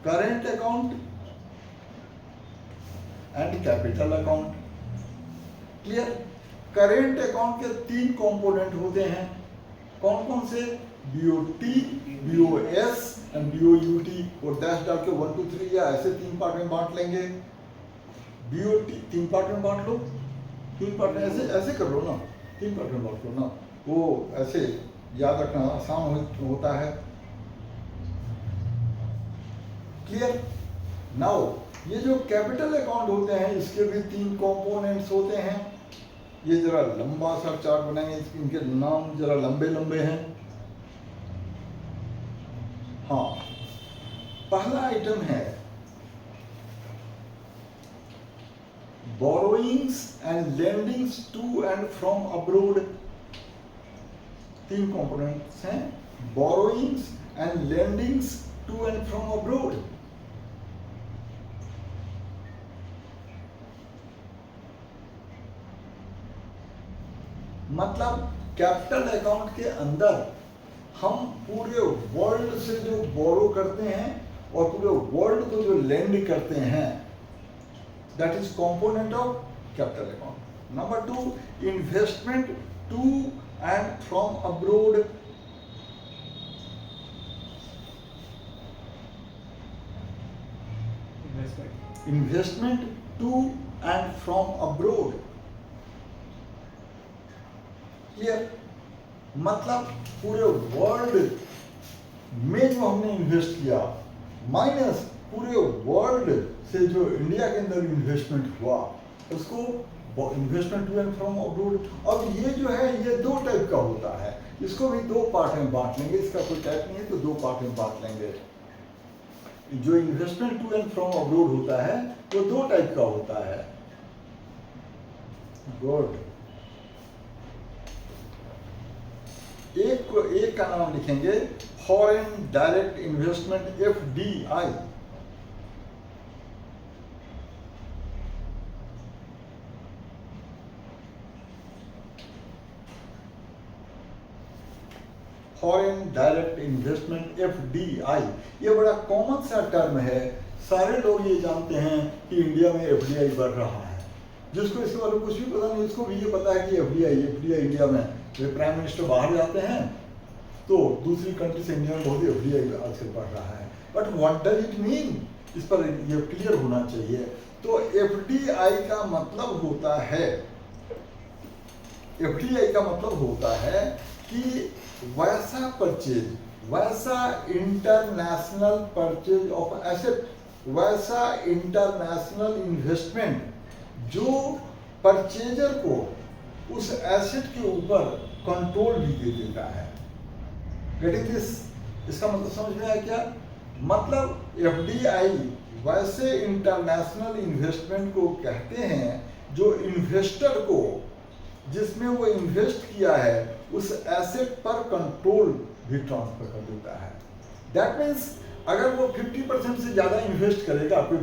Current account and capital account. Clear? Current account के 3 component होते हैं। कौन कौन से? बीओटी, बीओएस एंड बीओयूटी, और डैश डाल के 1 2 3 या ऐसे 3 पार्ट में बांट लेंगे। बीओटी 3 पार्ट में बांट लो, 3 पार्ट में ऐसे ऐसे कर लो ना, 3 पार्ट में बांट लो ना, वो ऐसे याद रखना आसान होता है। क्लियर? नाउ ये जो कैपिटल अकाउंट होते हैं इसके भी 3 कंपोनेंट्स होते हैं। ये जरा लंबा सा चार्ट बनाएंगे, इनके नाम जरा लंबे लंबे हैं। हाँ, पहला आइटम है borrowings and lendings to and from abroad. 3 components हैं, borrowings and lendings to and from abroad. मतलब कैपिटल अकाउंट के अंदर हम पूरे वर्ल्ड से जो बोरो करते हैं और पूरे वर्ल्ड को जो लेंड करते हैं, that is component of capital account. Number 2, investment to and from abroad. Investment to and from abroad. Clear? मतलब पूरे वर्ल्ड में जो हमने इन्वेस्ट किया माइनस पूरे वर्ल्ड से जो इंडिया के अंदर इन्वेस्टमेंट हुआ, उसको investment to and from abroad. अब ये जो है ये 2 टाइप का होता है, इसको भी 2 पार्ट में बांट लेंगे। इसका कोई टाइप नहीं है तो 2 पार्ट में बांट लेंगे। जो investment to and from abroad होता है वो 2 टाइप का होता है। गुड। एक का नाम लिखेंगे foreign direct investment, FDI। Foreign direct investment, FDI। ये बड़ा कॉमन सा टर्म है, सारे लोग ये जानते हैं कि इंडिया में FDI बढ़ रहा है। जिसको इसके बारे में कुछ भी पता नहीं, उसको भी ये पता है कि FDI इंडिया में, जब प्राइम मिनिस्टर बाहर जाते हैं तो दूसरी कंट्री से इंडिया में बहुत ही FDI आजकल बढ़ रहा है। But what does it mean, इस पर ये क्लियर होना चाहिए। तो FDI का मतलब होता है, FDI का मतलब होता है कि वैसा परचेज, वैसा इंटरनेशनल परचेज ऑफ एसेट, वैसा इंटरनेशनल इन्वेस्टमेंट जो परचेजर को उस एसेट के ऊपर कंट्रोल भी दे देता है। Getting this? इसका मतलब समझ में आया क्या? मतलब FDI वैसे इंटरनेशनल इन्वेस्टमेंट को कहते हैं जो इन्वेस्टर को, जिसमें वो इन्वेस्ट किया है, उस एसेट पर कंट्रोल भी ट्रांसफर कर देता है। दैट मीन्स अगर वो 50% से ज्यादा इन्वेस्ट करेगा, कोई